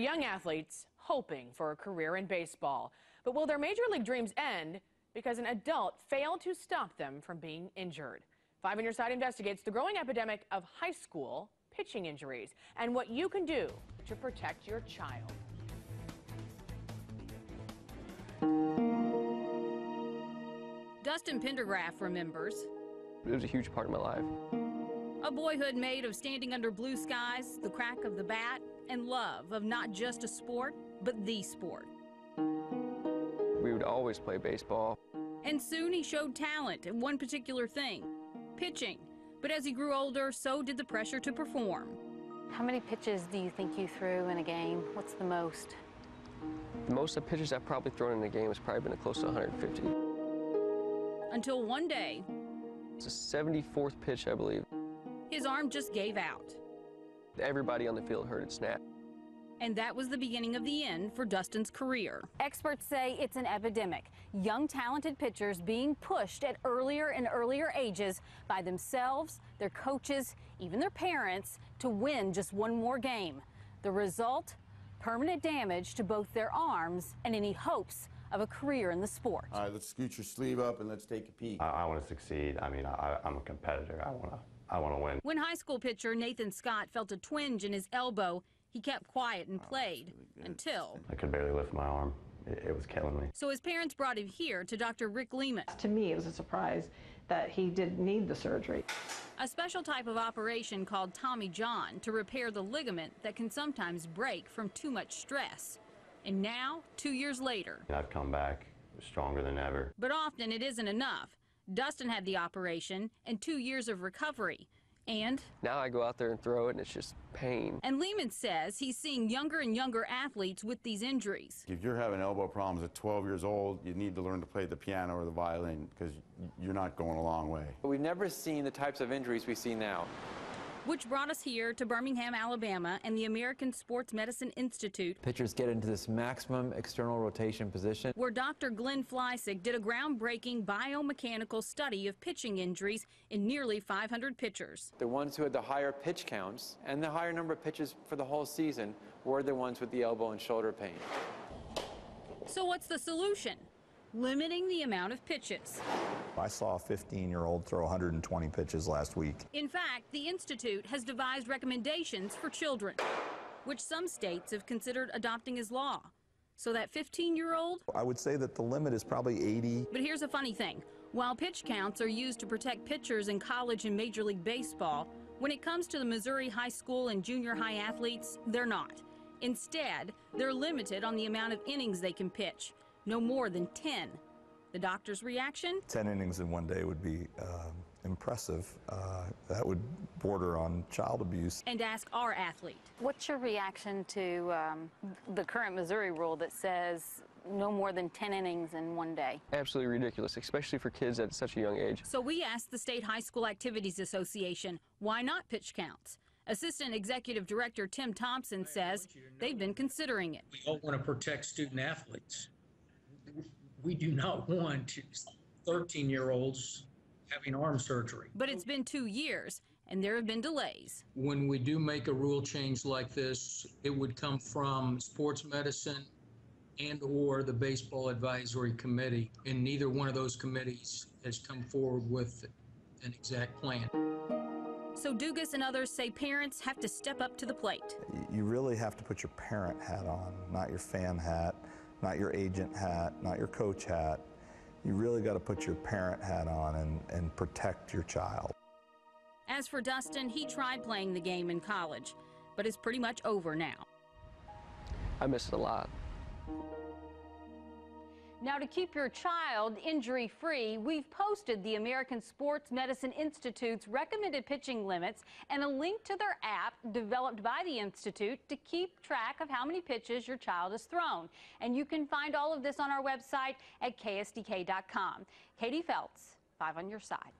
Young athletes hoping for a career in baseball. But will their major league dreams end because an adult failed to stop them from being injured? 5 on Your Side investigates the growing epidemic of high school pitching injuries and what you can do to protect your child. Dustin Pendergraph remembers. It was a huge part of my life. A boyhood made of standing under blue skies, the crack of the bat, and love of not just a sport, but the sport. We would always play baseball. And soon he showed talent at one particular thing, pitching. But as he grew older, so did the pressure to perform. How many pitches do you think you threw in a game? What's the most? The most of pitches I've probably thrown in a game has probably been close to 150. Until one day, it's the 74th pitch, I believe. His arm just gave out. Everybody on the field heard it snap. And that was the beginning of the end for Dustin's career. Experts say it's an epidemic. Young, talented pitchers being pushed at earlier and earlier ages by themselves, their coaches, even their parents, to win just one more game. The result? Permanent damage to both their arms and any hopes of a career in the sport. All right, let's scoot your sleeve up and let's take a peek. I want to succeed. I mean, I'm a competitor. I want to win. When high school pitcher Nathan Scott felt a twinge in his elbow, he kept quiet and played until I could barely lift my arm. It was killing me. So his parents brought him here to Dr. Rick Lehman. To me, it was a surprise that he didn't need the surgery. A special type of operation called Tommy John to repair the ligament that can sometimes break from too much stress. And now, 2 years later, I've come back stronger than ever. But often it isn't enough. Dustin had the operation and 2 years of recovery. And now I go out there and throw it, and it's just pain. And Lehman says he's seeing younger and younger athletes with these injuries. If you're having elbow problems at 12 years old, you need to learn to play the piano or the violin because you're not going a long way. We've never seen the types of injuries we see now. Which brought us here to Birmingham, Alabama, and the American Sports Medicine Institute. Pitchers get into this maximum external rotation position, where Dr. Glenn Fleissig did a groundbreaking biomechanical study of pitching injuries in nearly 500 pitchers. The ones who had the higher pitch counts and the higher number of pitches for the whole season were the ones with the elbow and shoulder pain. So what's the solution? Limiting the amount of pitches. I saw a 15-year-old throw 120 pitches last week. In fact, the Institute has devised recommendations for children, which some states have considered adopting as law. So that 15-year-old? I would say that the limit is probably 80. But here's a funny thing. While pitch counts are used to protect pitchers in college and Major League Baseball, when it comes to the Missouri high school and junior high athletes, they're not. Instead, they're limited on the amount of innings they can pitch. No more than 10. The doctor's reaction? 10 innings in one day would be impressive. That would border on child abuse. And ask our athlete. What's your reaction to the current Missouri rule that says no more than 10 innings in one day? Absolutely ridiculous, especially for kids at such a young age. So we asked the State High School Activities Association, why not pitch counts? Assistant Executive Director Tim Thompson says they've been considering it. We all want to protect student athletes. We do not want 13-year-olds having arm surgery. But it's been 2 years, and there have been delays. When we do make a rule change like this, it would come from sports medicine and/or the baseball advisory committee, and neither one of those committees has come forward with an exact plan. So Dugas and others say parents have to step up to the plate. You really have to put your parent hat on, not your fan hat, not your agent hat, not your coach hat. You really got to put your parent hat on and protect your child. As for Dustin, he tried playing the game in college, but it's pretty much over now. I miss it a lot. Now, to keep your child injury-free, we've posted the American Sports Medicine Institute's recommended pitching limits and a link to their app developed by the Institute to keep track of how many pitches your child has thrown. And you can find all of this on our website at KSDK.com. Katie Feltz, 5 on Your Side.